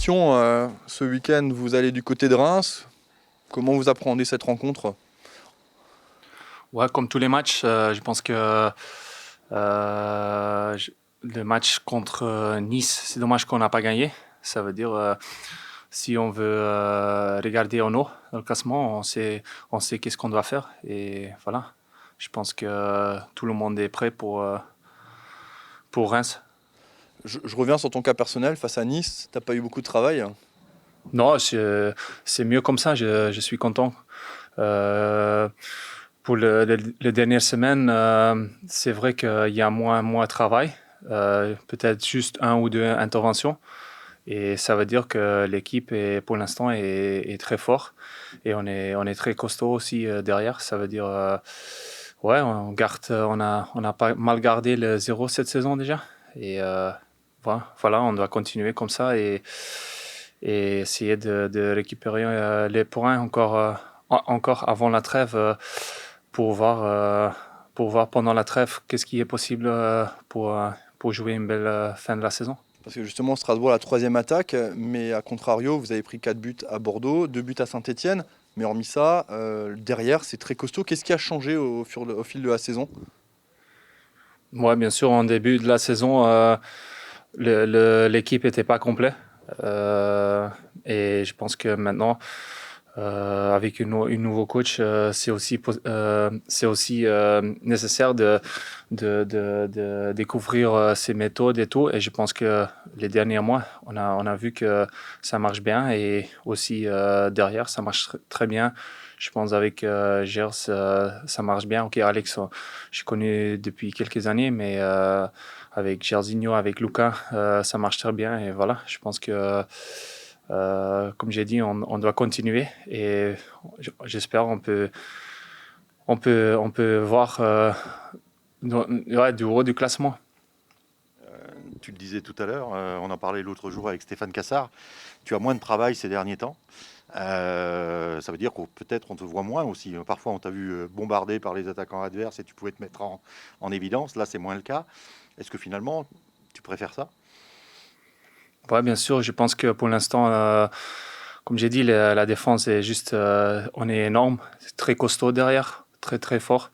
compétition. Ce week-end, vous allez du côté de Reims. Comment vous appréhendez cette rencontre? Ouais, comme tous les matchs, je pense que le match contre Nice, c'est dommage qu'on n'a pas gagné. Ça veut dire, si on veut regarder en haut dans le classement, on sait qu'est-ce qu'on doit faire. Et voilà, je pense que tout le monde est prêt pour Reims. Je reviens sur ton cas personnel. Face à Nice, t'as pas eu beaucoup de travail. Non, c'est mieux comme ça, je suis content. Euh, pour les dernières semaines, c'est vrai qu'il y a moins de travail, peut-être juste un ou deux interventions. Et ça veut dire que l'équipe, pour l'instant, est très fort. Et on est très costaud aussi derrière. Ça veut dire, ouais, on a pas mal gardé le zéro cette saison déjà. Et voilà, on doit continuer comme ça et essayer de récupérer les points encore avant la trêve pour voir pendant la trêve qu'est-ce qui est possible pour jouer une belle fin de la saison. Parce que justement, Strasbourg, la troisième attaque, mais à contrario, vous avez pris 4 buts à Bordeaux, 2 buts à Saint-Etienne. Mais hormis ça, derrière, c'est très costaud. Qu'est-ce qui a changé au fil de la saison? Ouais, bien sûr, en début de la saison, l'équipe n'était pas complète. Et je pense que maintenant, avec une nouveau coach, c'est aussi nécessaire de découvrir ses méthodes et tout. Et je pense que les derniers mois, on a vu que ça marche bien et aussi derrière, ça marche très bien. Je pense avec Gers, ça marche bien. Ok, Alex, je connais depuis quelques années, mais avec Gersinho, avec Luca, ça marche très bien. Et voilà, je pense que comme j'ai dit, on doit continuer et j'espère on peut voir ouais, du haut du classement. Tu le disais tout à l'heure, on en parlait l'autre jour avec Stéphane Cassard. Tu as moins de travail ces derniers temps. Ça veut dire qu'on peut-être on te voit moins aussi. Parfois, on t'a vu bombardé par les attaquants adverses et tu pouvais te mettre en évidence. Là, c'est moins le cas. Est-ce que finalement, tu préfères ça? Ouais, bien sûr, je pense que pour l'instant, comme j'ai dit, la défense est juste, on est énorme, c'est très costaud derrière, très très fort.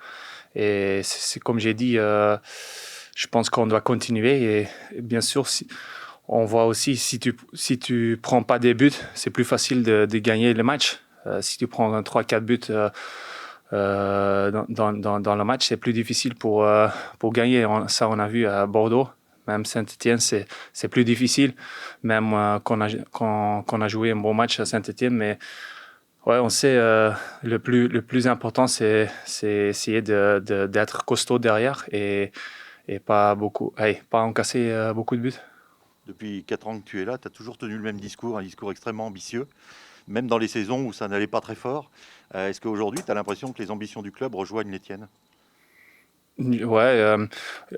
Et c'est comme j'ai dit, je pense qu'on doit continuer. Et bien sûr, on voit aussi si tu prends pas des buts, c'est plus facile de gagner le match. Si tu prends 3-4 buts dans le match, c'est plus difficile pour gagner. Ça, on a vu à Bordeaux. Même Saint-Etienne, c'est plus difficile, même qu'on a joué un bon match à Saint-Etienne. Mais ouais, on sait, le plus important, c'est essayer d'être costaud derrière et pas encasser beaucoup de buts. Depuis 4 ans que tu es là, tu as toujours tenu le même discours, un discours extrêmement ambitieux, même dans les saisons où ça n'allait pas très fort. Est-ce qu'aujourd'hui, tu as l'impression que les ambitions du club rejoignent les tiennes? Ouais,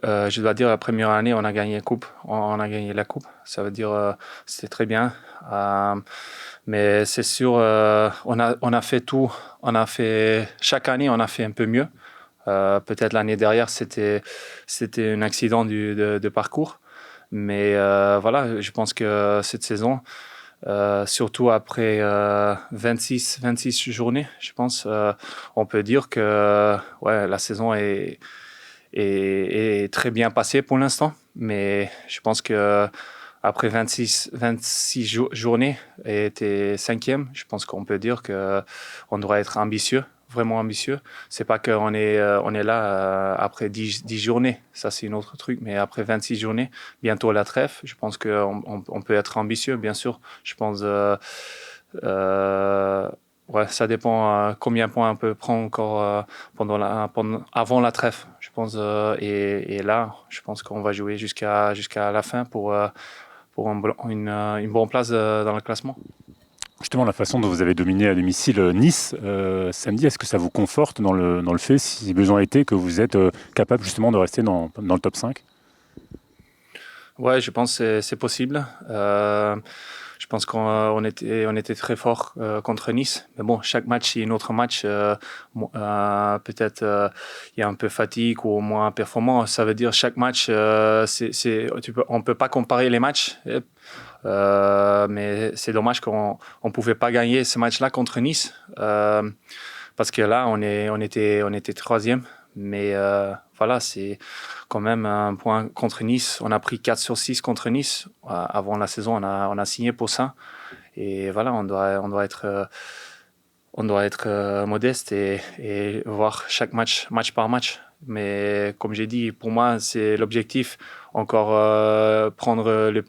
je dois dire, la première année, on a gagné la coupe. On a gagné la coupe. Ça veut dire, c'était très bien. Mais c'est sûr, on a fait tout. Chaque année, on a fait un peu mieux. Peut-être l'année dernière, c'était un accident de parcours. Mais voilà, je pense que cette saison, surtout après 26 journées, je pense, on peut dire que ouais, la saison est très bien passée pour l'instant. Mais je pense que après 26 journées et était cinquième, je pense qu'on peut dire qu'on doit être ambitieux, vraiment ambitieux. C'est pas on est là après 10 journées, ça c'est un autre truc, mais après 26 journées, bientôt la trêve, je pense qu'on peut être ambitieux, bien sûr. Je pense, ouais, ça dépend combien de points on peut prendre encore avant la trêve, je pense. Et là, je pense qu'on va jouer jusqu'à la fin pour une bonne place dans le classement. Justement, la façon dont vous avez dominé à domicile Nice samedi, est-ce que ça vous conforte dans le fait, si besoin était, que vous êtes capable justement de rester dans le top 5? Ouais, je pense que c'est possible. Je pense on était très fort contre Nice. Mais bon, chaque match, il y a un autre match. Peut-être il y a un peu fatigue ou moins performant. Ça veut dire chaque match, on peut pas comparer les matchs. Mais c'est dommage qu'on ne pouvait pas gagner ce match-là contre Nice. Parce que là, on était troisième. Mais voilà, c'est quand même un point contre Nice. On a pris 4 sur 6 contre Nice. Avant la saison, on a signé pour ça. Et voilà, on doit être modeste et voir chaque match par match. Mais comme j'ai dit, pour moi, c'est l'objectif encore prendre le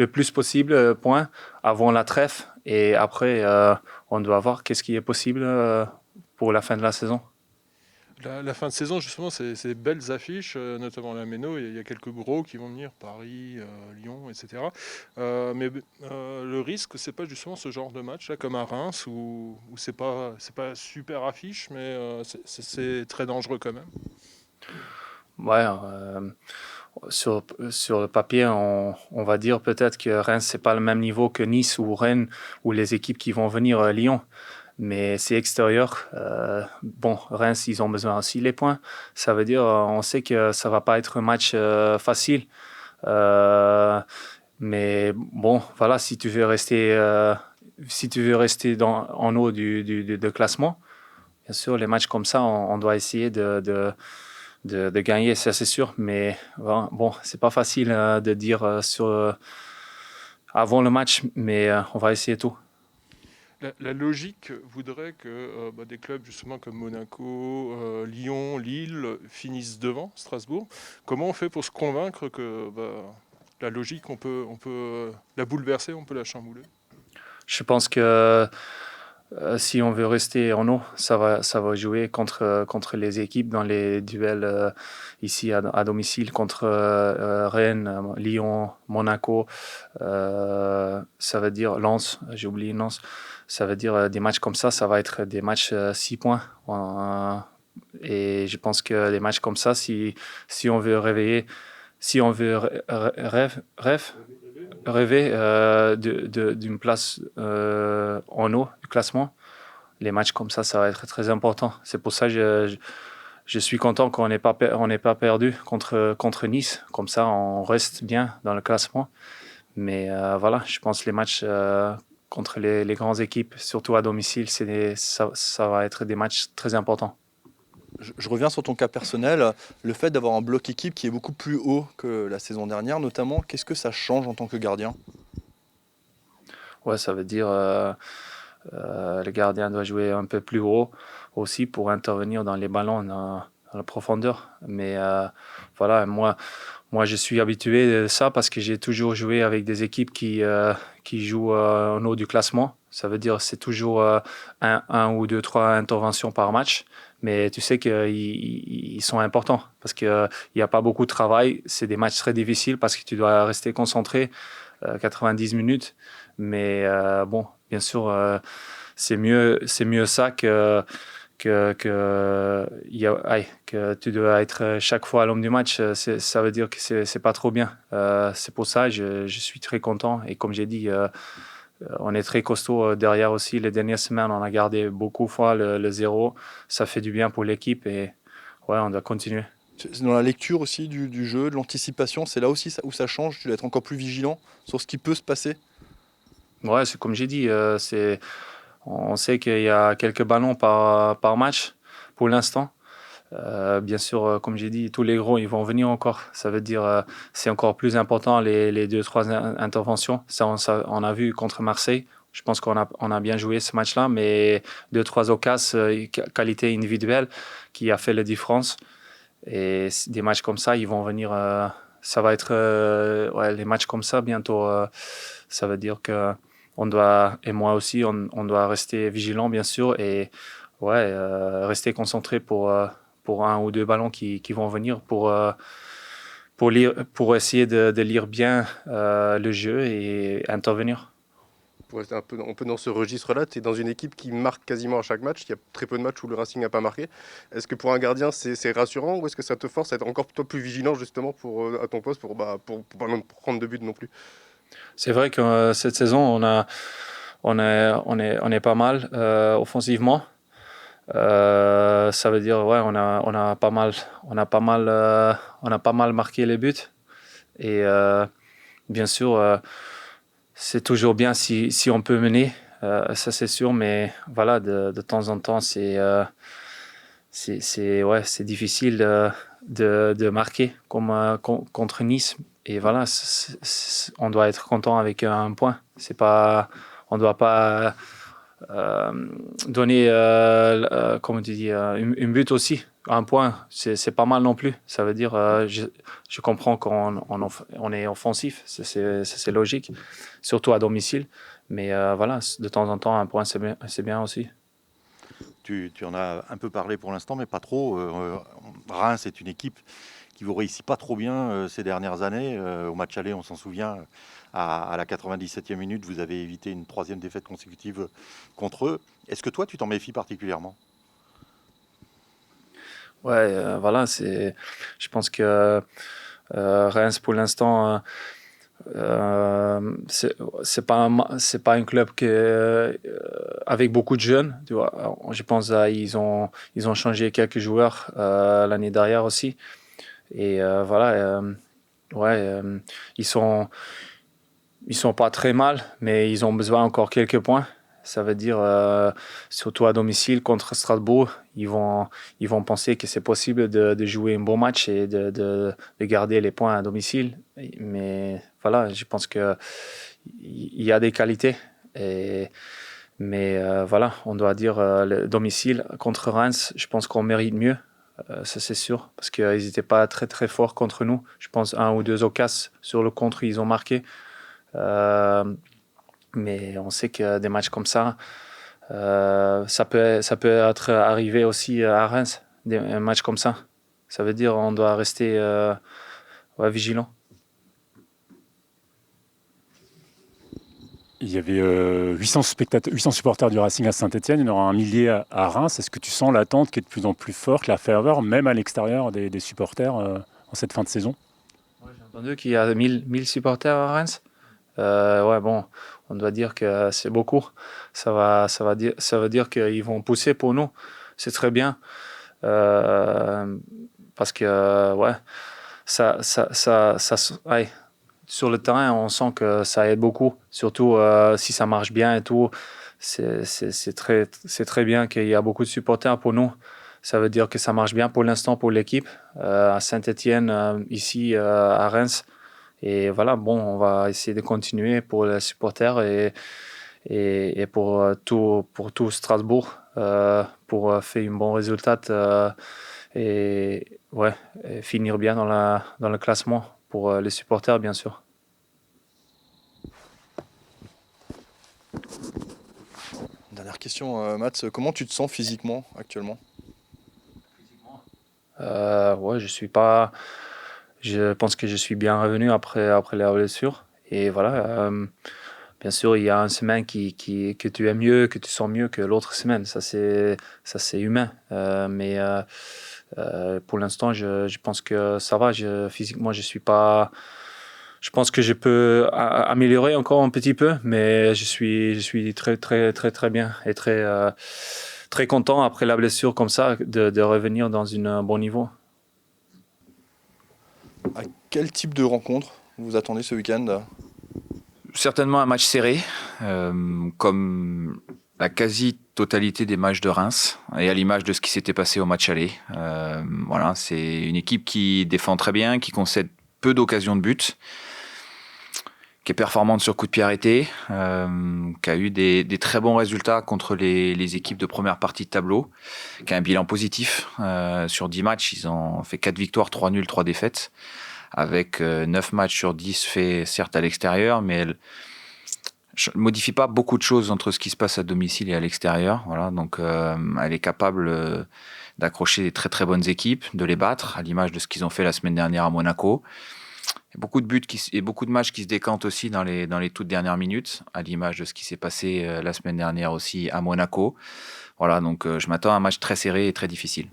plus possible points avant la trêve. Et après, on doit voir qu'est-ce qui est possible pour la fin de la saison. La fin de saison, justement, c'est des belles affiches, notamment la Méno. Il y a quelques gros qui vont venir, Paris, Lyon, etc. Le risque, c'est pas justement ce genre de match là, comme à Reims, où c'est pas super affiche, mais c'est très dangereux quand même. Ouais, sur le papier, on va dire peut-être que Reims, c'est pas le même niveau que Nice ou Rennes ou les équipes qui vont venir Lyon. Mais c'est extérieur. Bon, Reims, ils ont besoin aussi les points. Ça veut dire, on sait que ça va pas être un match facile. Mais bon, voilà, si tu veux rester en haut du classement, bien sûr, les matchs comme ça, on doit essayer de gagner, ça c'est sûr. Mais bon, c'est pas facile de dire avant le match, mais on va essayer tout. La logique voudrait que des clubs justement comme Monaco, Lyon, Lille finissent devant Strasbourg. Comment on fait pour se convaincre que la logique, on peut la bouleverser, on peut la chambouler? Je pense que si on veut rester en haut, ça va jouer contre les équipes dans les duels ici à domicile contre Rennes, Lyon, Monaco. Ça veut dire Lens, j'ai oublié Lens. Ça veut dire des matchs comme ça va être des matchs 6 points. Et je pense que des matchs comme ça, si on veut rêver d'une place en haut du classement, les matchs comme ça va être très important. C'est pour ça que je suis content qu'on n'ait pas perdu contre Nice. Comme ça, on reste bien dans le classement. Mais voilà, je pense que les matchs contre les grandes équipes, surtout à domicile, ça va être des matchs très importants. Je reviens sur ton cas personnel, le fait d'avoir un bloc équipe qui est beaucoup plus haut que la saison dernière, notamment, qu'est-ce que ça change en tant que gardien? Ouais, ça veut dire le gardien doit jouer un peu plus haut aussi pour intervenir dans les ballons dans la profondeur. Mais voilà, moi, je suis habitué de ça parce que j'ai toujours joué avec des équipes qui jouent en haut du classement. Ça veut dire que c'est toujours un ou deux, trois interventions par match. Mais tu sais qu'ils sont importants parce qu'il n'y a pas beaucoup de travail. C'est des matchs très difficiles parce que tu dois rester concentré 90 minutes. Mais bon, bien sûr, c'est mieux ça que tu dois être chaque fois l'homme du match. Ça veut dire que c'est pas trop bien. C'est pour ça que je suis très content. Et comme j'ai dit, on est très costaud derrière aussi. Les dernières semaines, on a gardé beaucoup de fois le 0. Ça fait du bien pour l'équipe et ouais, on doit continuer. C'est dans la lecture aussi du jeu, de l'anticipation, c'est là aussi où ça change, tu dois être encore plus vigilant sur ce qui peut se passer. Ouais, c'est comme j'ai dit, on sait qu'il y a quelques ballons par match pour l'instant. Bien sûr, comme j'ai dit, tous les gros, ils vont venir encore. Ça veut dire c'est encore plus important les 2-3 interventions. Ça, on a vu contre Marseille. Je pense qu'on a bien joué ce match-là, mais 2-3 occasions, qualité individuelle qui a fait la différence. Et des matchs comme ça, ils vont venir. Ça va être les matchs comme ça bientôt. Ça veut dire que on doit, et moi aussi, on doit rester vigilant, bien sûr, et rester concentré pour un ou deux ballons qui vont venir pour essayer de lire bien le jeu et intervenir. Pour rester un peu dans ce registre-là, tu es dans une équipe qui marque quasiment à chaque match. Il y a très peu de matchs où le Racing n'a pas marqué. Est-ce que pour un gardien, c'est rassurant ou est-ce que ça te force à être encore plus vigilant justement à ton poste pour pas prendre de but non plus? C'est vrai que cette saison, on est pas mal offensivement. Ça veut dire on a pas mal marqué les buts et bien sûr, c'est toujours bien si on peut mener, ça c'est sûr, mais voilà, de temps en temps, c'est difficile de marquer comme contre Nice. Et voilà, on doit être content avec un point. On ne doit pas donner, comment tu dis, une but aussi. Un point, c'est pas mal non plus. Ça veut dire, je comprends qu'on est offensif, c'est logique, surtout à domicile. Mais voilà, de temps en temps, un point, c'est bien aussi. Tu en as un peu parlé pour l'instant, mais pas trop. Reims est une équipe qui vous réussit pas trop bien ces dernières années. Au match aller, on s'en souvient, à la 97e minute, vous avez évité une 3e défaite consécutive contre eux. Est-ce que toi, tu t'en méfies particulièrement? Ouais, voilà, je pense que Reims, pour l'instant, c'est pas un club avec beaucoup de jeunes, tu vois. Alors, je pense ils ont changé quelques joueurs l'année dernière aussi. Et voilà, ouais, ils sont pas très mal, mais ils ont besoin encore quelques points. Ça veut dire, surtout à domicile contre Strasbourg, ils vont penser que c'est possible de jouer un bon match et de garder les points à domicile. Mais voilà, je pense qu'il y a des qualités. Mais voilà, on doit dire le domicile contre Reims, je pense qu'on mérite mieux. Ça c'est sûr, parce qu'ils n'étaient pas très très forts contre nous. Je pense 1 ou 2 occasions sur le contre, ils ont marqué. Mais on sait que des matchs comme ça, ça peut être arrivé aussi à Reims, un match comme ça. Ça veut dire on doit rester vigilant. Il y avait 800 supporters du Racing à Saint-Etienne, il y en aura 1 millier à Reims. Est-ce que tu sens l'attente qui est de plus en plus forte, la ferveur, même à l'extérieur des supporters en cette fin de saison? Ouais, j'ai entendu qu'il y a 1000 supporters à Reims. Ouais, bon, on doit dire que c'est beaucoup. Ça veut dire qu'ils vont pousser pour nous. C'est très bien. Parce que, ouais, ouais, sur le terrain, on sent que ça aide beaucoup. Surtout si ça marche bien et tout. C'est très bien qu'il y a beaucoup de supporters pour nous. Ça veut dire que ça marche bien pour l'instant pour l'équipe. À Saint-Etienne, ici à Reims. Et voilà, bon, on va essayer de continuer pour les supporters et pour tout Strasbourg pour faire un bon résultat et, ouais, et finir bien dans le classement pour les supporters, bien sûr. Dernière question, Mats, comment tu te sens physiquement actuellement? Ouais, je pense que je suis bien revenu après la blessure. Et voilà, bien sûr, il y a une semaine que tu es mieux, que tu sens mieux que l'autre semaine. Ça, c'est humain. Mais pour l'instant, je pense que ça va. Physiquement, je suis pas. Je pense que je peux améliorer encore un petit peu, mais je suis très, très, très, très bien et très content après la blessure comme ça de revenir dans un bon niveau. À quel type de rencontre vous attendez ce week-end? Certainement un match serré, comme la quasi-totalité des matchs de Reims, et à l'image de ce qui s'était passé au match aller. Voilà, c'est une équipe qui défend très bien, qui concède peu d'occasions de but, qui est performante sur coup de pied arrêté, qui a eu des très bons résultats contre les équipes de première partie de tableau, qui a un bilan positif. Sur 10 matchs, ils ont fait 4 victoires, 3 nuls, 3 défaites, avec 9 matchs sur 10 faits certes à l'extérieur, mais elle ne modifie pas beaucoup de choses entre ce qui se passe à domicile et à l'extérieur. Voilà, donc elle est capable d'accrocher des très très bonnes équipes, de les battre, à l'image de ce qu'ils ont fait la semaine dernière à Monaco. Il y a beaucoup de buts et beaucoup de matchs qui se décantent aussi dans les toutes dernières minutes, à l'image de ce qui s'est passé la semaine dernière aussi à Monaco. Voilà, donc je m'attends à un match très serré et très difficile.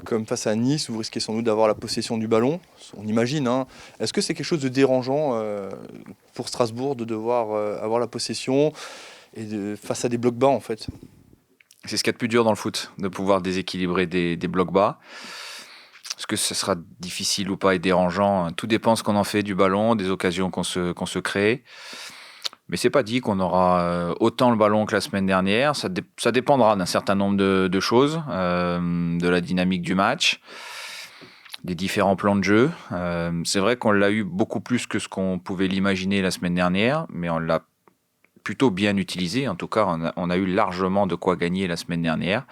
Comme face à Nice, vous risquez sans doute d'avoir la possession du ballon, on imagine. Hein. Est-ce que c'est quelque chose de dérangeant pour Strasbourg de devoir avoir la possession et face à des blocs bas en fait? C'est ce qu'il y a de plus dur dans le foot, de pouvoir déséquilibrer des blocs bas. Est-ce que ce sera difficile ou pas et dérangeant? Tout dépend ce qu'on en fait du ballon, des occasions qu'on se crée. Mais c'est pas dit qu'on aura autant le ballon que la semaine dernière. Ça dépendra d'un certain nombre de choses, de la dynamique du match, des différents plans de jeu. C'est vrai qu'on l'a eu beaucoup plus que ce qu'on pouvait l'imaginer la semaine dernière, mais on l'a plutôt bien utilisé. En tout cas, on a eu largement de quoi gagner la semaine dernière,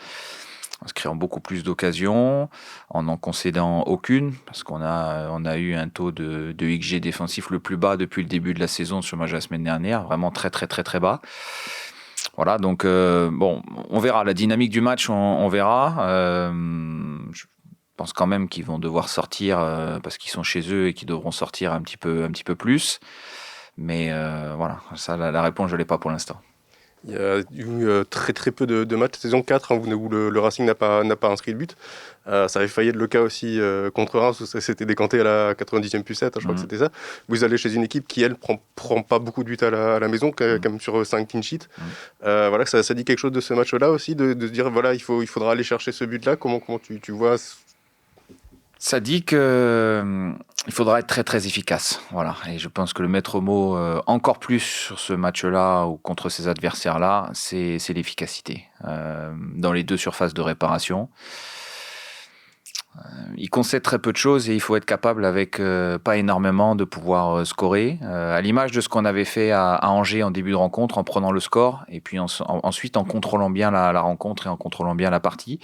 en se créant beaucoup plus d'occasions, en n'en concédant aucune, parce qu'on a eu un taux de XG défensif le plus bas depuis le début de la saison sur le match de la semaine dernière, vraiment très très très très bas. Voilà, donc bon, on verra, la dynamique du match, on verra. Je pense quand même qu'ils vont devoir sortir, parce qu'ils sont chez eux et qu'ils devront sortir un petit peu plus. Mais voilà, ça, la réponse, je ne l'ai pas pour l'instant. Il y a eu très très peu de matchs, saison 4, où le Racing n'a pas inscrit de but. Ça avait failli être le cas aussi contre Reims, où ça s'était décanté à la 90e plus 7, je crois que c'était ça. Vous allez chez une équipe qui, elle, prend pas beaucoup de buts à la maison, quand même sur 5 clean sheets. Voilà, ça dit quelque chose de ce match-là aussi, de se dire, voilà, il faudra aller chercher ce but-là. Comment tu vois Ça dit qu'il faudra être très très efficace. Voilà. Et je pense que le maître mot, encore plus sur ce match-là ou contre ces adversaires-là, c'est l'efficacité. Dans les deux surfaces de réparation. Il concède très peu de choses et il faut être capable, avec pas énormément, de pouvoir scorer. À l'image de ce qu'on avait fait à Angers en début de rencontre, en prenant le score et puis ensuite en contrôlant bien la rencontre et en contrôlant bien la partie.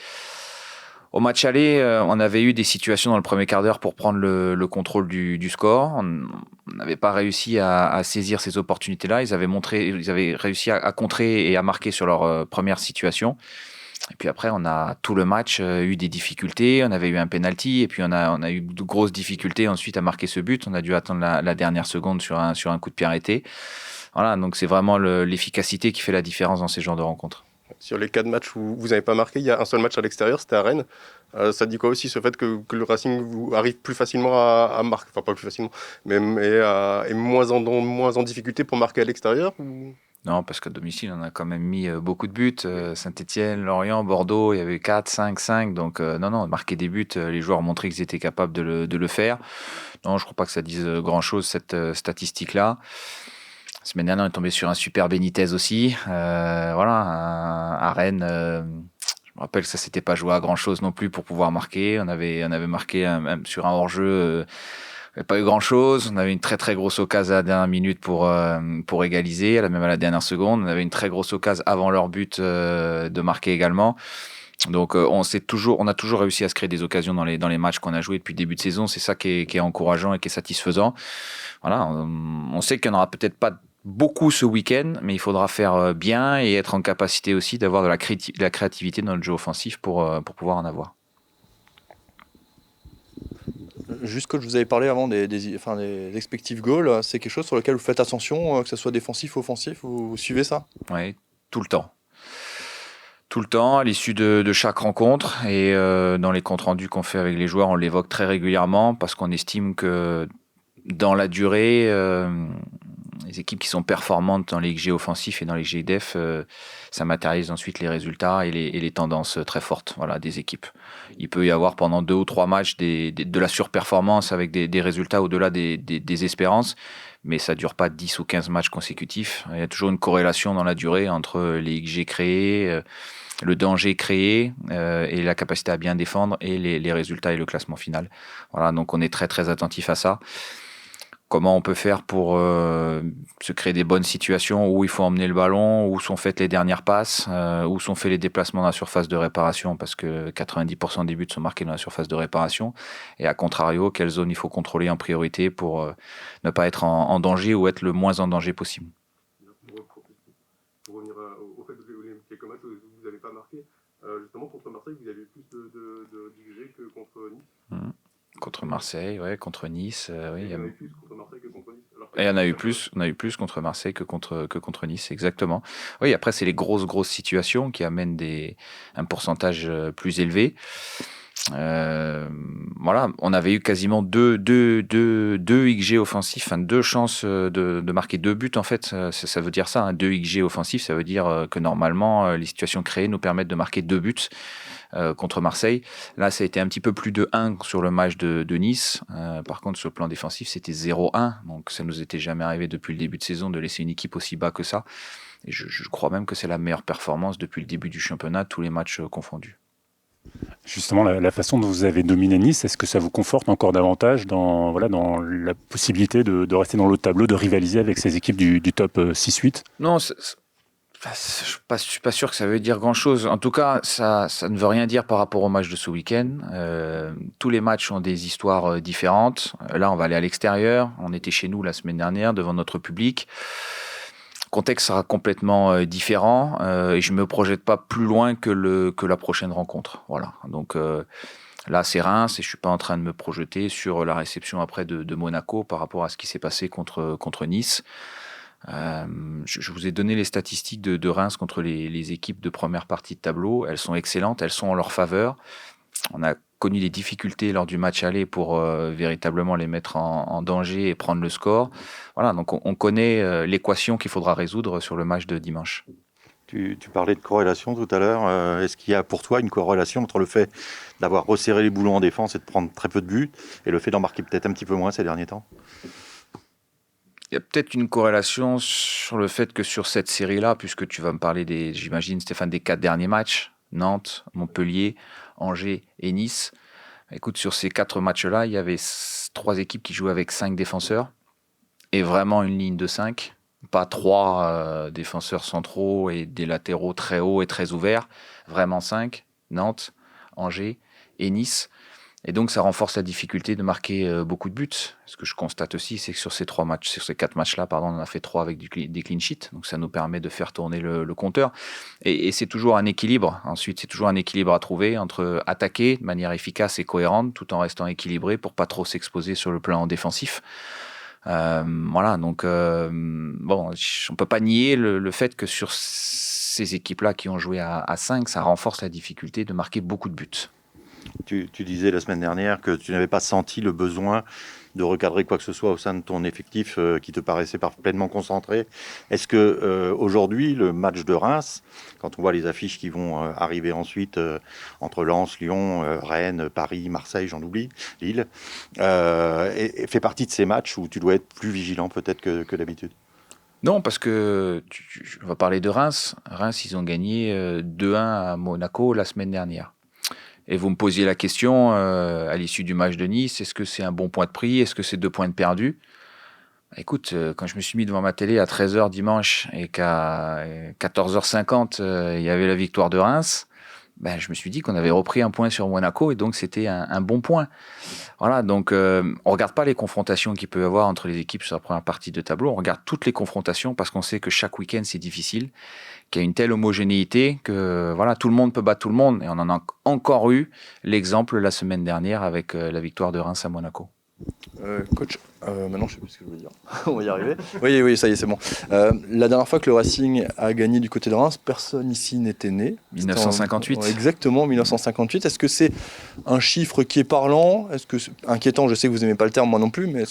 Au match aller, on avait eu des situations dans le premier quart d'heure pour prendre le contrôle du score. On n'avait pas réussi à saisir ces opportunités-là. Ils avaient réussi à contrer et à marquer sur leur première situation. Et puis après, on a tout le match eu des difficultés. On avait eu un penalty et puis on a eu de grosses difficultés ensuite à marquer ce but. On a dû attendre la dernière seconde sur un coup de pied arrêté. Voilà, donc c'est vraiment l'efficacité qui fait la différence dans ces genres de rencontres. Sur les 4 matchs où vous n'avez pas marqué, il y a un seul match à l'extérieur, c'était à Rennes. Ça dit quoi aussi, ce fait que le Racing arrive plus facilement à marquer, enfin pas plus facilement, mais est moins en difficulté pour marquer à l'extérieur Non, parce qu'à domicile, on a quand même mis beaucoup de buts. Saint-Etienne, Lorient, Bordeaux, il y avait 4, 5. Donc non, marquer des buts, les joueurs ont montré qu'ils étaient capables de le faire. Non, je ne crois pas que ça dise grand-chose, cette statistique-là. La semaine dernière, on est tombé sur un super Benitez aussi. Voilà, à Rennes, je me rappelle que ça ne s'était pas joué à grand-chose non plus pour pouvoir marquer. On avait marqué sur un hors-jeu, il n'y avait pas eu grand-chose. On avait une très très grosse occasion à la dernière minute pour égaliser, même à la dernière seconde. On avait une très grosse occasion avant leur but de marquer également. Donc on a toujours réussi à se créer des occasions dans les matchs qu'on a joués depuis le début de saison. C'est ça qui est encourageant et qui est satisfaisant. Voilà, on sait qu'il n'y en aura peut-être pas beaucoup ce week-end, mais il faudra faire bien et être en capacité aussi d'avoir de la créativité dans notre jeu offensif pour pouvoir en avoir. Juste que je vous avais parlé avant des expected goals, c'est quelque chose sur lequel vous faites attention, que ce soit défensif ou offensif, vous suivez ça? Oui, tout le temps. Tout le temps, à l'issue de chaque rencontre et dans les comptes rendus qu'on fait avec les joueurs, on l'évoque très régulièrement parce qu'on estime que dans la durée, les équipes qui sont performantes dans les XG offensifs et dans les XG def, ça matérialise ensuite les résultats et les tendances très fortes, voilà, des équipes. Il peut y avoir pendant 2 ou 3 matchs de la surperformance avec des résultats au-delà des espérances, mais ça ne dure pas 10 ou 15 matchs consécutifs. Il y a toujours une corrélation dans la durée entre les XG créés, le danger créé et la capacité à bien défendre et les résultats et le classement final. Voilà, donc on est très très attentif à ça. Comment on peut faire pour se créer des bonnes situations où il faut emmener le ballon, où sont faites les dernières passes, où sont faits les déplacements dans la surface de réparation, parce que 90% des buts sont marqués dans la surface de réparation. Et à contrario, quelle zone il faut contrôler en priorité pour ne pas être en danger ou être le moins en danger possible. Pour revenir au fait que vous avez quelques matchs où vous n'avez pas marqué, justement contre Marseille, vous avez eu plus de XG que contre Nice. Contre Marseille, ouais, contre Nice, oui. Il y en a eu plus contre Marseille que contre Nice. Et on a eu plus contre Marseille que contre Nice, exactement. Oui, après, c'est les grosses situations qui amènent un pourcentage plus élevé. Voilà, on avait eu quasiment deux XG offensifs, enfin 2 chances de marquer 2 buts en fait. Ça veut dire ça, 2 XG offensifs, ça veut dire que normalement les situations créées nous permettent de marquer 2 buts. contre Marseille. Là, ça a été un petit peu plus de 1 sur le match de Nice. Par contre, sur le plan défensif, c'était 0-1. Donc, ça nous était jamais arrivé depuis le début de saison de laisser une équipe aussi bas que ça. Et je crois même que c'est la meilleure performance depuis le début du championnat, tous les matchs confondus. Justement, la façon dont vous avez dominé Nice, est-ce que ça vous conforte encore davantage dans la possibilité de rester dans le haut de tableau, de rivaliser avec ces équipes du top 6-8 ? Non, je ne suis pas sûr que ça veut dire grand-chose. En tout cas, ça ne veut rien dire par rapport au match de ce week-end. Tous les matchs ont des histoires différentes. Là, on va aller à l'extérieur. On était chez nous la semaine dernière devant notre public. Le contexte sera complètement différent et je ne me projette pas plus loin que la prochaine rencontre. Voilà. Donc là, c'est Reims et je ne suis pas en train de me projeter sur la réception après de Monaco par rapport à ce qui s'est passé contre Nice. Je vous ai donné les statistiques de Reims contre les équipes de première partie de tableau. Elles sont excellentes, elles sont en leur faveur. On a connu des difficultés lors du match aller pour véritablement les mettre en danger et prendre le score. Voilà, donc on connaît l'équation qu'il faudra résoudre sur le match de dimanche. Tu parlais de corrélation tout à l'heure. Est-ce qu'il y a pour toi une corrélation entre le fait d'avoir resserré les boulons en défense et de prendre très peu de buts et le fait d'en marquer peut-être un petit peu moins ces derniers temps ? Il y a peut-être une corrélation sur le fait que sur cette série-là, puisque tu vas me parler j'imagine Stéphane, des 4 derniers matchs, Nantes, Montpellier, Angers et Nice. Écoute, sur ces 4 matchs-là, il y avait 3 équipes qui jouaient avec 5 défenseurs et vraiment une ligne de 5. Pas 3 défenseurs centraux et des latéraux très hauts et très ouverts. Vraiment 5, Nantes, Angers et Nice. Et donc, ça renforce la difficulté de marquer beaucoup de buts. Ce que je constate aussi, c'est que sur ces 4 matchs-là, on a fait 3 avec des clean sheets. Donc, ça nous permet de faire tourner le compteur. Et c'est toujours un équilibre. Ensuite, c'est toujours un équilibre à trouver entre attaquer de manière efficace et cohérente, tout en restant équilibré pour pas trop s'exposer sur le plan défensif. Voilà, donc on peut pas nier le fait que sur ces équipes-là qui ont joué à 5, ça renforce la difficulté de marquer beaucoup de buts. Tu disais la semaine dernière que tu n'avais pas senti le besoin de recadrer quoi que ce soit au sein de ton effectif qui te paraissait pleinement concentré. Est-ce que aujourd'hui, le match de Reims, quand on voit les affiches qui vont arriver ensuite entre Lens, Lyon, Rennes, Paris, Marseille, j'en oublie, Lille, fait partie de ces matchs où tu dois être plus vigilant peut-être que d'habitude? Non, parce que on va parler de Reims. Reims, ils ont gagné 2-1 à Monaco la semaine dernière. Et vous me posiez la question à l'issue du match de Nice, est-ce que c'est un bon point de prix? Est-ce que c'est 2 points de perdus? Écoute, quand je me suis mis devant ma télé à 13h dimanche et qu'à 14h50, il y avait la victoire de Reims, je me suis dit qu'on avait repris 1 point sur Monaco et donc c'était un bon point. Voilà, donc on regarde pas les confrontations qu'il peut y avoir entre les équipes sur la première partie de tableau, on regarde toutes les confrontations parce qu'on sait que chaque week-end c'est difficile, qu'il y a une telle homogénéité que voilà, tout le monde peut battre tout le monde et on en a encore eu l'exemple la semaine dernière avec la victoire de Reims à Monaco. Coach, maintenant je sais plus ce que je veux dire. On va y arriver. Oui, ça y est, c'est bon. La dernière fois que le Racing a gagné du côté de Reims, personne ici n'était né. 1958. Exactement, 1958. Est-ce que c'est un chiffre qui est parlant? Est-ce que c'est inquiétant? Je sais que vous n'aimez pas le terme, moi non plus, mais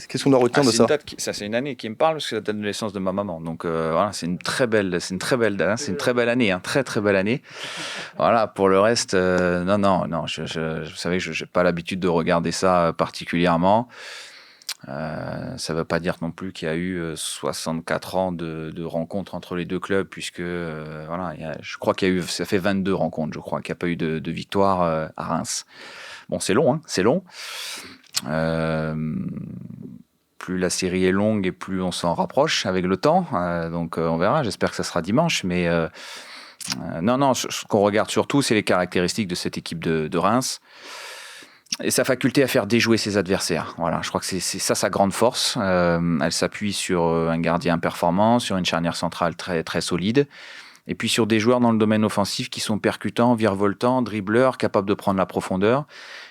qu'est-ce qu'on doit retenir de ça? C'est une année qui me parle, parce que c'est la date de naissance de ma maman. Donc voilà, c'est une très belle année, très très belle année. Voilà, pour le reste, non. Vous savez, je n'ai pas l'habitude de regarder ça particulièrement. Ça ne veut pas dire non plus qu'il y a eu 64 ans de rencontres entre les deux clubs, puisque voilà, je crois qu'il y a eu, ça fait 22 rencontres, je crois, qu'il n'y a pas eu de victoire à Reims. Bon, c'est long, c'est long. Plus la série est longue et plus on s'en rapproche avec le temps. Donc on verra, j'espère que ça sera dimanche. Mais non, ce qu'on regarde surtout, c'est les caractéristiques de cette équipe de Reims. Et sa faculté à faire déjouer ses adversaires. Voilà, je crois que c'est ça sa grande force. Elle s'appuie sur un gardien performant, sur une charnière centrale très, très solide, et puis sur des joueurs dans le domaine offensif qui sont percutants, virevoltants, dribbleurs, capables de prendre la profondeur.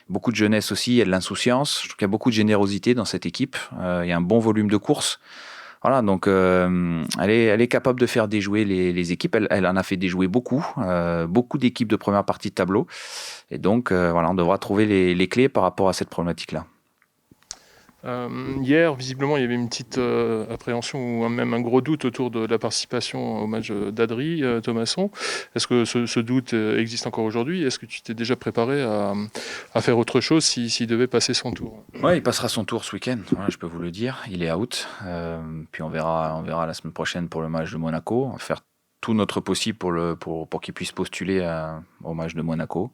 Beaucoup de jeunesse aussi, il y a de l'insouciance. Je trouve qu'il y a beaucoup de générosité dans cette équipe. Il y a un bon volume de course. Voilà, donc elle est capable de faire déjouer les équipes. Elle en a fait déjouer beaucoup d'équipes de première partie de tableau. Et donc, voilà, on devra trouver les clés par rapport à cette problématique-là. Hier, visiblement, il y avait une petite appréhension ou même un gros doute autour de la participation au match d'Adri Thomasson. Est-ce que ce doute existe encore aujourd'hui? Est-ce que tu t'es déjà préparé à faire autre chose s'il devait passer son tour? Ouais, il passera son tour ce week-end, voilà, je peux vous le dire. Il est out. Puis on verra la semaine prochaine pour le match de Monaco. On va faire tout notre possible pour qu'il puisse postuler au match de Monaco.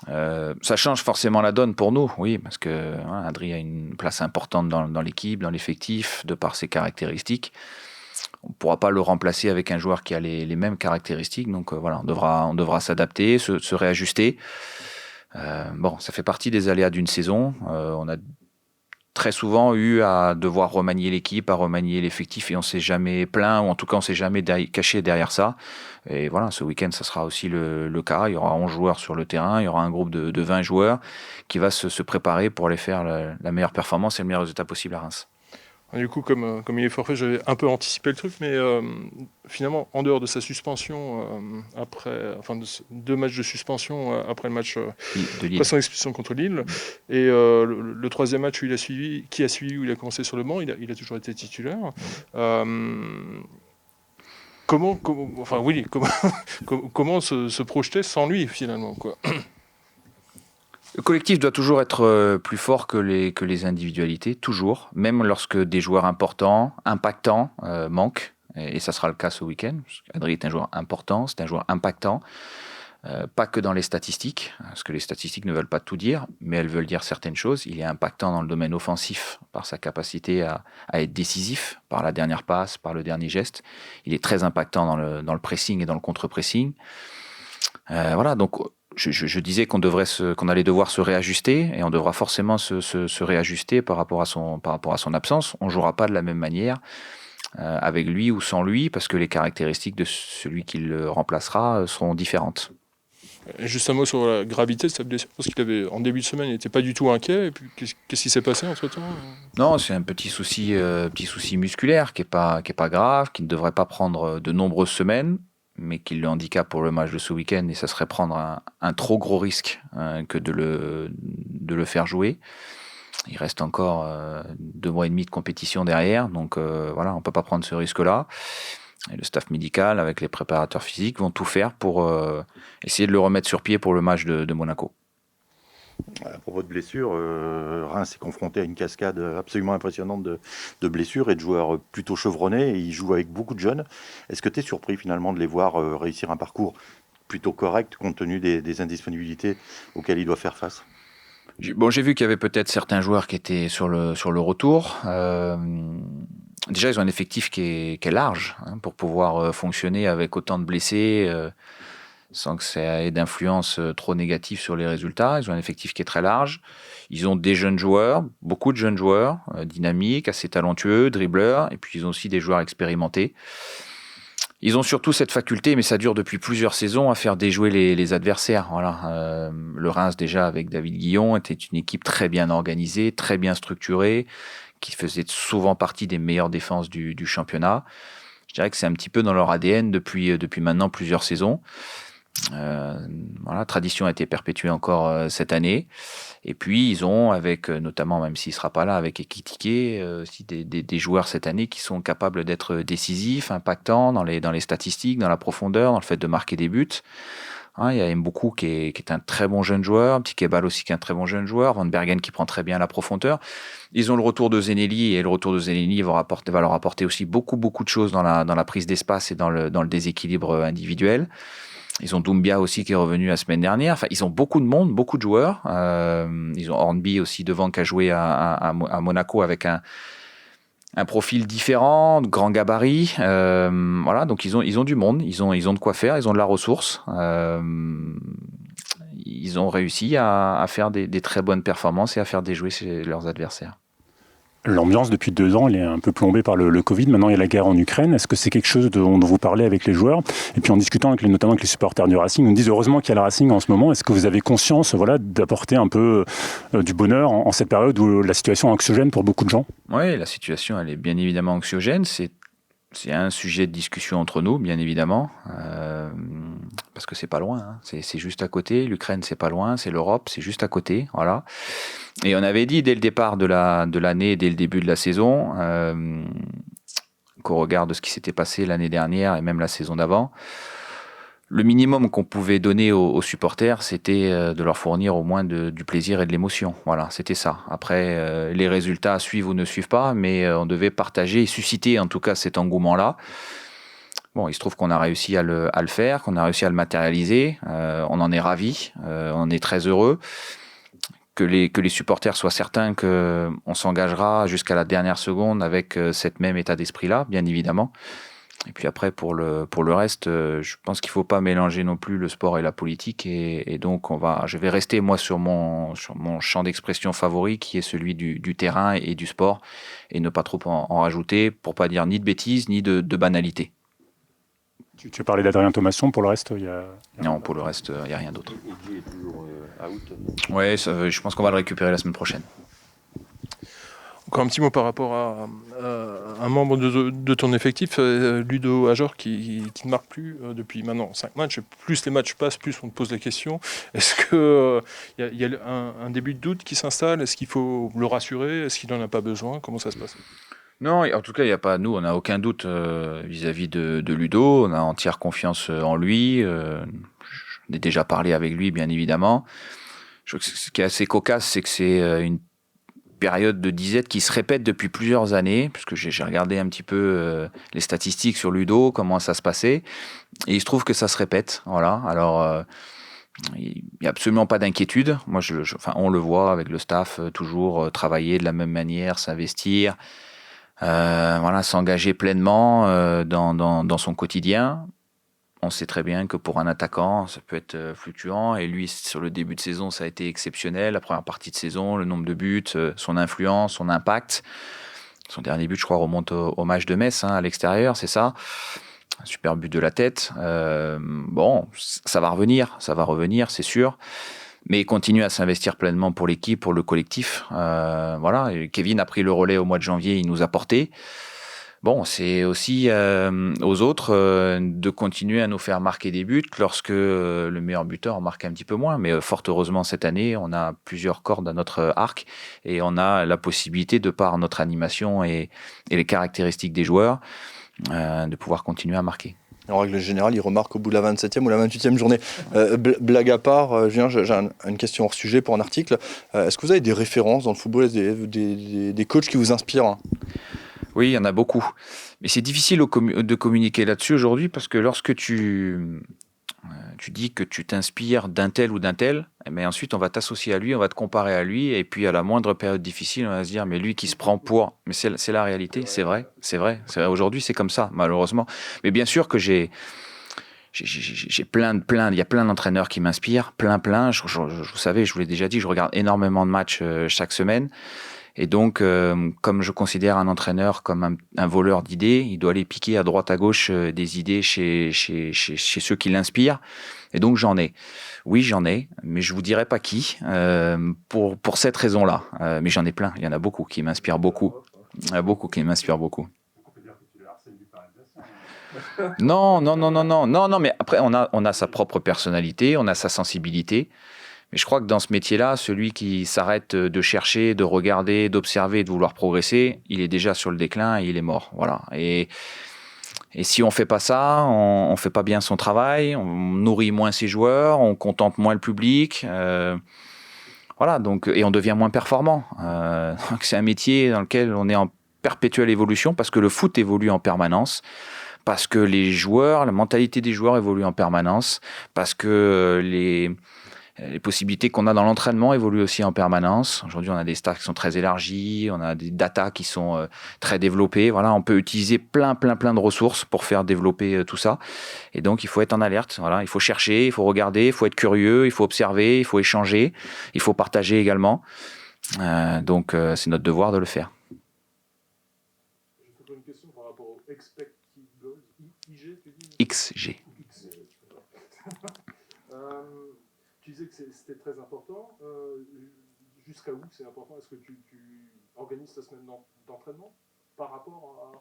Ça change forcément la donne pour nous, oui, parce que Adri a une place importante dans l'équipe, dans l'effectif, de par ses caractéristiques. On ne pourra pas le remplacer avec un joueur qui a les mêmes caractéristiques, donc voilà, on devra s'adapter, se réajuster. Bon, ça fait partie des aléas d'une saison. On a très souvent eu à devoir remanier l'équipe, à remanier l'effectif, et on s'est jamais plaint, ou en tout cas on s'est jamais caché derrière ça. Et voilà, ce week-end, ça sera aussi le cas. Il y aura 11 joueurs sur le terrain, il y aura un groupe de 20 joueurs qui va se préparer pour aller faire la meilleure performance et le meilleur résultat possible à Reims. Du coup, comme il est forfait, j'avais un peu anticipé le truc, mais finalement, en dehors de sa suspension, de 2 matchs de suspension après le match De Lille. après son expulsion contre Lille, et le 3e match où il a suivi, où il a commencé sur le banc, il a toujours été titulaire. Comment se projeter sans lui finalement, quoi? Le collectif doit toujours être plus fort que les individualités, toujours, même lorsque des joueurs importants, impactants manquent, et ça sera le cas ce week-end. Adri est un joueur important, c'est un joueur impactant, pas que dans les statistiques, parce que les statistiques ne veulent pas tout dire, mais elles veulent dire certaines choses. Il est impactant dans le domaine offensif par sa capacité à être décisif, par la dernière passe, par le dernier geste. Il est très impactant dans le pressing et dans le contre-pressing. Voilà, donc je disais qu'on allait devoir se réajuster, et on devra forcément se réajuster par rapport à son absence. On ne jouera pas de la même manière avec lui ou sans lui, parce que les caractéristiques de celui qui le remplacera seront différentes. Et juste un mot sur la gravité de sa blessure, parce en début de semaine, il n'était pas du tout inquiet. Et puis, qu'est-ce qui s'est passé entre-temps? Non, c'est un petit souci musculaire qui est pas grave, qui ne devrait pas prendre de nombreuses semaines, mais qui le handicape pour le match de ce week-end, et ça serait prendre un trop gros risque que de le faire jouer. Il reste encore 2 mois et demi de compétition derrière, donc voilà, on ne peut pas prendre ce risque-là. Et le staff médical, avec les préparateurs physiques, vont tout faire pour essayer de le remettre sur pied pour le match de Monaco. À propos de blessures, Reims est confronté à une cascade absolument impressionnante de blessures et de joueurs plutôt chevronnés, et ils jouent avec beaucoup de jeunes. Est-ce que tu es surpris finalement de les voir réussir un parcours plutôt correct compte tenu des indisponibilités auxquelles ils doivent faire face? J'ai vu qu'il y avait peut-être certains joueurs qui étaient sur le retour. Déjà, ils ont un effectif qui est large pour pouvoir fonctionner avec autant de blessés sans que ça ait d'influence trop négative sur les résultats. Ils ont un effectif qui est très large. Ils ont des jeunes joueurs, beaucoup de jeunes joueurs, dynamiques, assez talentueux, dribbleurs, et puis ils ont aussi des joueurs expérimentés. Ils ont surtout cette faculté, mais ça dure depuis plusieurs saisons, à faire déjouer les adversaires. Voilà. Le Reims, déjà, avec David Guillon, était une équipe très bien organisée, très bien structurée, qui faisait souvent partie des meilleures défenses du championnat. Je dirais que c'est un petit peu dans leur ADN depuis maintenant plusieurs saisons. Voilà, tradition a été perpétuée encore cette année. Et puis ils ont, avec notamment, même s'il ne sera pas là, avec Ekitike, aussi des joueurs cette année qui sont capables d'être décisifs, impactants dans les statistiques, dans la profondeur, dans le fait de marquer des buts. Il y a Mboukou qui est un très bon jeune joueur, Petit Kebal aussi qui est un très bon jeune joueur, Van Bergen qui prend très bien la profondeur. Ils ont le retour de Zeneli, et le retour de Zeneli va leur apporter aussi beaucoup de choses dans la prise d'espace et dans le déséquilibre individuel. Ils ont Doumbia aussi qui est revenu la semaine dernière. Enfin, ils ont beaucoup de monde, beaucoup de joueurs. Ils ont Hornby aussi devant qui a joué à Monaco avec un profil différent, de grand gabarit. Voilà, donc ils ont du monde, ils ont de quoi faire, ils ont de la ressource. Ils ont réussi à faire des très bonnes performances et à faire déjouer leurs adversaires. L'ambiance depuis 2 ans, elle est un peu plombée par le Covid. Maintenant, il y a la guerre en Ukraine. Est-ce que c'est quelque chose dont vous parlez avec les joueurs? Et puis en discutant notamment avec les supporters du Racing, ils nous disent heureusement qu'il y a le Racing en ce moment. Est-ce que vous avez conscience d'apporter un peu du bonheur en cette période où la situation est anxiogène pour beaucoup de gens? Oui, la situation, elle est bien évidemment anxiogène. C'est un sujet de discussion entre nous, bien évidemment, parce que c'est pas loin. C'est juste à côté. L'Ukraine, c'est pas loin. C'est l'Europe, c'est juste à côté. Voilà. Et on avait dit dès le départ de l'année, dès le début de la saison, qu'au regard de ce qui s'était passé l'année dernière et même la saison d'avant, le minimum qu'on pouvait donner aux supporters, c'était de leur fournir au moins du plaisir et de l'émotion. Voilà, c'était ça. Après, les résultats suivent ou ne suivent pas, mais on devait partager et susciter en tout cas cet engouement-là. Bon, il se trouve qu'on a réussi à le faire, qu'on a réussi à le matérialiser. On en est ravis, on est très heureux. Que les supporters soient certains qu'on s'engagera jusqu'à la dernière seconde avec cet même état d'esprit-là, bien évidemment. Et puis après, pour le reste, je pense qu'il ne faut pas mélanger non plus le sport et la politique. Et donc, je vais rester, moi, sur mon champ d'expression favori, qui est celui du terrain et du sport, et ne pas trop en rajouter, pour ne pas dire ni de bêtises, ni de banalité. Tu parlais d'Adrien Thomasson, pour le reste, Non, pour le reste, il n'y a rien d'autre. Edgy est toujours out. Oui, je pense qu'on va le récupérer la semaine prochaine. Encore un petit mot par rapport à un membre de ton effectif, Ludo Ajor, qui ne marque plus depuis maintenant 5 matchs. Plus les matchs passent, plus on te pose la question. Est-ce qu'il y a un début de doute qui s'installe? Est-ce qu'il faut le rassurer? Est-ce qu'il n'en a pas besoin? Comment ça se passe? Non, en tout cas, il y a pas, nous, on n'a aucun doute vis-à-vis de Ludo. On a entière confiance en lui. J'en ai déjà parlé avec lui, bien évidemment. Je trouve que ce qui est assez cocasse, c'est que c'est une période de disette qui se répète depuis plusieurs années, puisque j'ai regardé un petit peu les statistiques sur Ludo, comment ça se passait, et il se trouve que ça se répète. Voilà. Alors, il n'y a absolument pas d'inquiétude. Moi, on le voit avec le staff, toujours travailler de la même manière, s'investir, voilà, s'engager pleinement dans son quotidien. On sait très bien que pour un attaquant, ça peut être fluctuant. Et lui, sur le début de saison, ça a été exceptionnel. La première partie de saison, le nombre de buts, son influence, son impact. Son dernier but, je crois, remonte au match de Metz, à l'extérieur, c'est ça. Un super but de la tête. Bon, ça va revenir, c'est sûr. Mais il continue à s'investir pleinement pour l'équipe, pour le collectif. Voilà. Et Kevin a pris le relais au mois de janvier, il nous a porté. Bon, c'est aussi aux autres de continuer à nous faire marquer des buts lorsque le meilleur buteur en marque un petit peu moins. Mais fort heureusement, cette année, on a plusieurs cordes à notre arc et on a la possibilité, de par notre animation et les caractéristiques des joueurs, de pouvoir continuer à marquer. En règle générale, il remarque au bout de la 27e ou la 28e journée. Blague à part, Julien, j'ai une question hors sujet pour un article. Est-ce que vous avez des références dans le football, des coachs qui vous inspirent? Oui, il y en a beaucoup. Mais c'est difficile de communiquer là-dessus aujourd'hui parce que lorsque tu dis que tu t'inspires d'un tel ou d'un tel, mais ensuite on va t'associer à lui, on va te comparer à lui, et puis à la moindre période difficile, on va se dire, mais lui qui se prend pour... Mais c'est la réalité, c'est vrai. Aujourd'hui, c'est comme ça, malheureusement. Mais bien sûr que j'ai plein, il y a plein d'entraîneurs qui m'inspirent, plein. Vous savez, je vous l'ai déjà dit, je regarde énormément de matchs chaque semaine. Et donc, comme je considère un entraîneur comme un voleur d'idées, il doit aller piquer à droite à gauche des idées chez ceux qui l'inspirent. Et donc, j'en ai. Oui, j'en ai, mais je vous dirai pas qui, pour cette raison-là. Mais j'en ai plein. Il y en a beaucoup qui m'inspirent beaucoup. Beaucoup qui m'inspirent beaucoup. Non, mais après, on a sa propre personnalité, on a sa sensibilité. Mais je crois que dans ce métier-là, celui qui s'arrête de chercher, de regarder, d'observer, de vouloir progresser, il est déjà sur le déclin et il est mort. Voilà. Et si on fait pas ça, on fait pas bien son travail, on nourrit moins ses joueurs, on contente moins le public. Voilà. Donc, et on devient moins performant. C'est un métier dans lequel on est en perpétuelle évolution parce que le foot évolue en permanence. Parce que les joueurs, la mentalité des joueurs évolue en permanence. Parce que les possibilités qu'on a dans l'entraînement évoluent aussi en permanence. Aujourd'hui, on a des stars qui sont très élargies, on a des datas qui sont très développées. Voilà, on peut utiliser plein de ressources pour faire développer tout ça. Et donc, il faut être en alerte. Voilà, il faut chercher, il faut regarder, il faut être curieux, il faut observer, il faut échanger, il faut partager également. Donc, c'est notre devoir de le faire. Je te pose une question par rapport au expected goals, XG. Tu disais que c'était très important. Jusqu'à où c'est important? Est-ce que tu organises ta semaine d'entraînement par rapport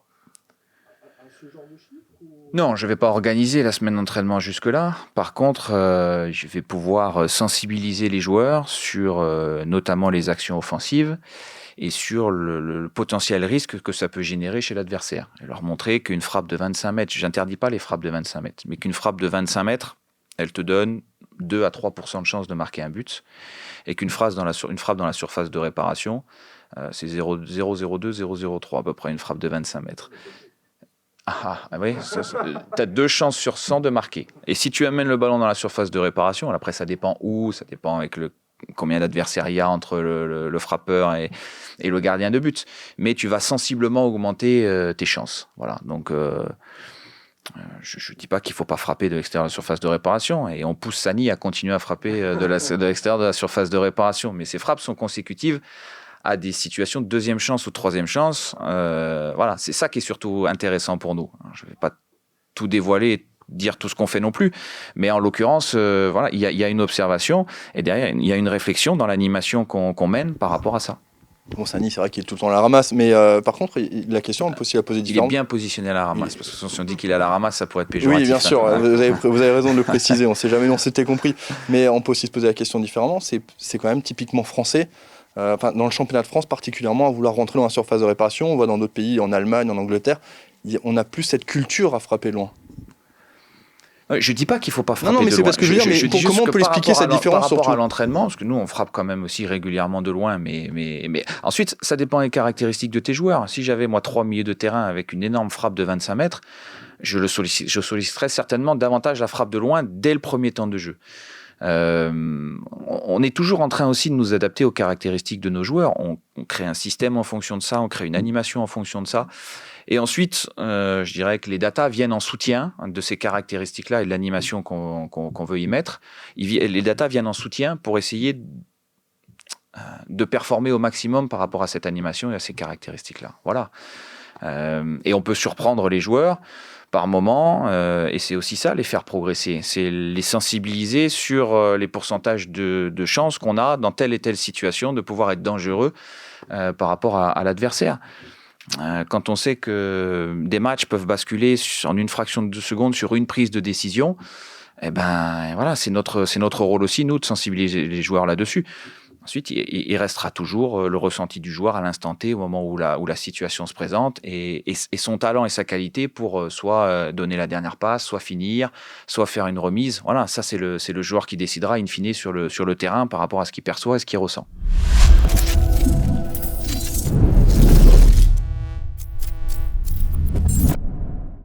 Non, je ne vais pas organiser la semaine d'entraînement jusque-là. Par contre, je vais pouvoir sensibiliser les joueurs sur notamment les actions offensives et sur le potentiel risque que ça peut générer chez l'adversaire. Et leur montrer qu'une frappe de 25 mètres, j'interdis pas les frappes de 25 mètres, mais qu'une frappe de 25 mètres, elle te donne 2 à 3% de chance de marquer un but, et qu'une frappe dans la surface de réparation, c'est 0,02, 0,03 à peu près, une frappe de 25 mètres. Oui, tu as 2 chances sur 100 de marquer. Et si tu amènes le ballon dans la surface de réparation, après ça dépend où, ça dépend avec combien d'adversaires il y a entre le frappeur et le gardien de but. Mais tu vas sensiblement augmenter tes chances. Voilà. Donc, je ne dis pas qu'il ne faut pas frapper de l'extérieur de la surface de réparation. Et on pousse Sani à continuer à frapper de l'extérieur de la surface de réparation. Mais ces frappes sont consécutives à des situations de deuxième chance ou troisième chance. Voilà, c'est ça qui est surtout intéressant pour nous. Je ne vais pas tout dévoiler et dire tout ce qu'on fait non plus, mais en l'occurrence, voilà, il y a une observation et derrière, il y a une réflexion dans l'animation qu'on mène par rapport à ça. Bon, Sani, c'est vrai qu'il est tout le temps à la ramasse, mais par contre, la question, on peut aussi la poser différemment. Il est bien positionné à la ramasse, parce que si on dit qu'il est à la ramasse, ça pourrait être péjoratif. Oui, bien sûr, vous avez raison de le préciser, on ne sait jamais, on s'était compris, mais on peut aussi se poser la question différemment, c'est quand même typiquement français. Dans le championnat de France particulièrement, à vouloir rentrer dans la surface de réparation, on voit dans d'autres pays, en Allemagne, en Angleterre, on n'a plus cette culture à frapper loin. Je ne dis pas qu'il ne faut pas frapper non, mais de c'est loin. parce que je veux dire, mais comment on peut expliquer cette différence par rapport à l'entraînement, parce que nous, on frappe quand même aussi régulièrement de loin, mais ensuite, ça dépend des caractéristiques de tes joueurs. Si j'avais, moi, 3 milieux de terrain avec une énorme frappe de 25 mètres, je solliciterais certainement davantage la frappe de loin dès le premier temps de jeu. On est toujours en train aussi de nous adapter aux caractéristiques de nos joueurs. On crée un système en fonction de ça, on crée une animation en fonction de ça. Et ensuite, je dirais que les datas viennent en soutien de ces caractéristiques-là et de l'animation qu'on veut y mettre. Les datas viennent en soutien pour essayer de performer au maximum par rapport à cette animation et à ces caractéristiques-là. Voilà. Et on peut surprendre les joueurs par moment, et c'est aussi ça, les faire progresser. C'est les sensibiliser sur les pourcentages de chances qu'on a dans telle et telle situation de pouvoir être dangereux par rapport à l'adversaire. Quand on sait que des matchs peuvent basculer en une fraction de seconde sur une prise de décision, eh ben voilà, c'est notre rôle aussi, nous, de sensibiliser les joueurs là-dessus. Ensuite, il restera toujours le ressenti du joueur à l'instant T, au moment où la situation se présente, et son talent et sa qualité pour soit donner la dernière passe, soit finir, soit faire une remise. Voilà, ça c'est le joueur qui décidera in fine sur le terrain par rapport à ce qu'il perçoit et ce qu'il ressent.